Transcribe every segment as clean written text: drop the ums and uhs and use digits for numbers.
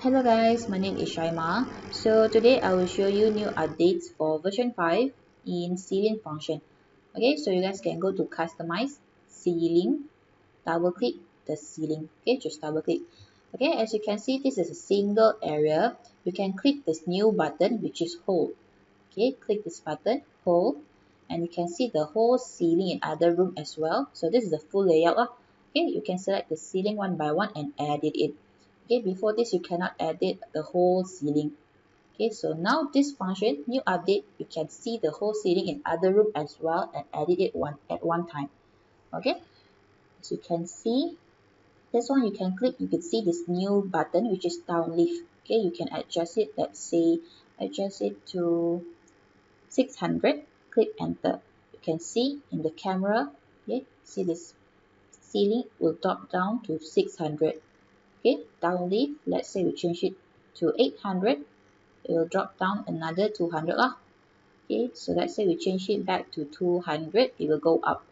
Hello guys, my name is Shaima. So today I will show you new updates for version 5 in ceiling function. Okay, so you guys can go to customize ceiling, double click the ceiling. Okay, just double click. Okay, as you can see, this is a single area. You can click this new button which is hold. Okay, click this button, hold, and you can see the whole ceiling in other room as well. So this is the full layout. Okay, you can select the ceiling one by one and edit it. Okay, before this you cannot edit the whole ceiling. Okay, so now this function, new update, you can see the whole ceiling in other room as well and edit it at one time. Okay, as you can see, this one you can click, you can see this new button which is down lift. Okay, you can adjust it, let's say adjust it to 600, click enter. You can see in the camera, okay, see this ceiling will drop down to 600. Okay, down lift, let's say we change it to 800, it will drop down another 200 lah. Okay, so let's say we change it back to 200, it will go up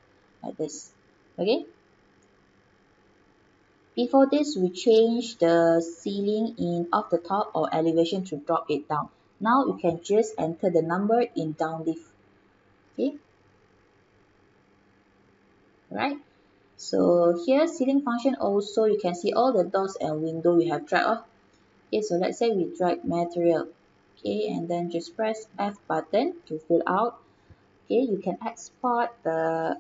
like this. Okay, before this we change the ceiling in off the top or elevation to drop it down. Now you can just enter the number in down lift. Okay, right, so here ceiling function also you can see all the doors and window we have dragged off. Okay, so let's say we drag material. Okay, and then just press F button to fill out. Okay, you can export the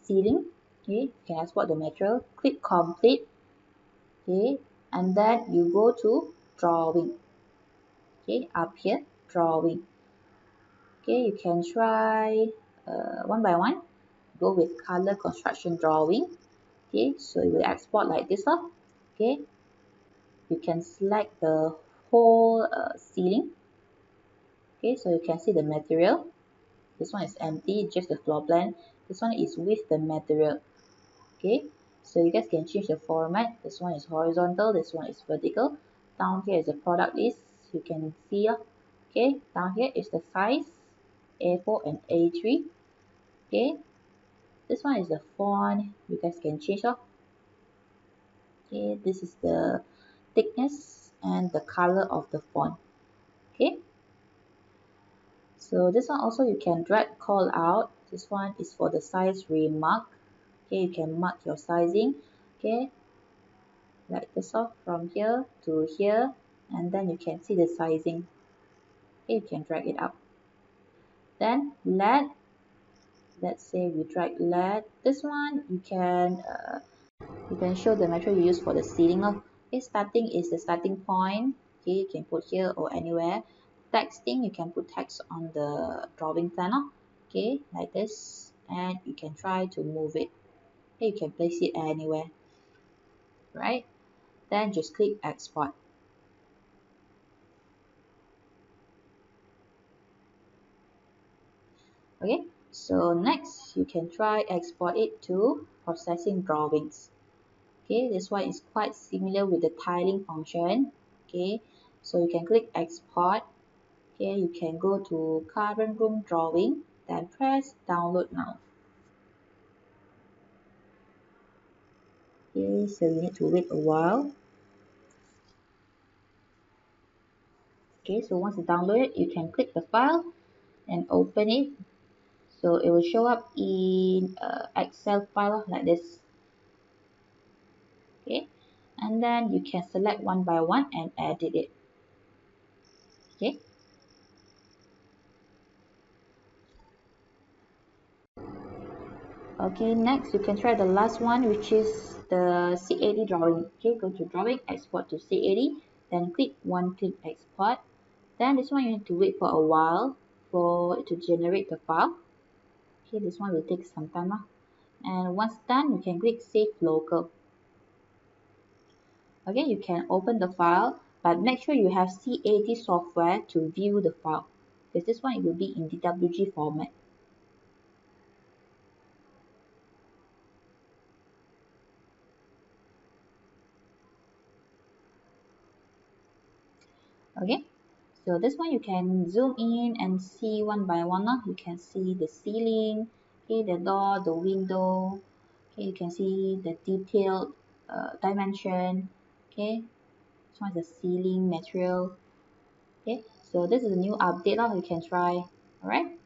ceiling. Okay, you can export the material. Click complete. Okay, and then you go to drawing. Okay, up here drawing. Okay, you can try one by one. Go with color construction drawing. Okay, so you will export like this lah. Okay, you can select the whole ceiling. Okay, so you can see the material. This one is empty, just the floor plan. This one is with the material. Okay, so you guys can change the format. This one is horizontal, this one is vertical. Down here is the product list. You can see. Okay, down here is the size, A4 and A3. Okay, this one is the font. You guys can change. Okay, this is the thickness and the color of the font. Okay, so this one also you can drag call out. This one is for the size remark. Okay, you can mark your sizing. Okay, like this off from here to here, and then you can see the sizing. Okay, you can drag it up. Then LED, let's say we drag LED. This one you can show the material you use for the ceiling. Okay, starting is the starting point. Okay, you can put here or anywhere. Texting, you can put text on the drawing plan. Okay, like this, and you can try to move it. Okay, you can place it anywhere, right? Then just click export. Okay, so next you can try export it to processing drawings. Okay, this one is quite similar with the tiling function. Okay, so you can click export. Okay, you can go to current room drawing, then press download now. Okay, so you need to wait a while. Okay, so once you download it, you can click the file and open it. So it will show up in Excel file like this. Okay, and then you can select one by one and edit it. Okay, okay, next you can try the last one, which is the C80 drawing. Okay, go to drawing, export to C80, then click one click export. Then this one you need to wait for a while for it to generate the file. Okay, this one will take some time. And once done, you can click save local. Okay, you can open the file, but make sure you have C80 software to view the file, because this one it will be in DWG format. Okay, so this one you can zoom in and see one by one. You can see the ceiling, okay, the door, the window. Okay, you can see the detailed dimension. Okay, This one is the ceiling material. Okay, so this is a new update lah, you can try. Alright,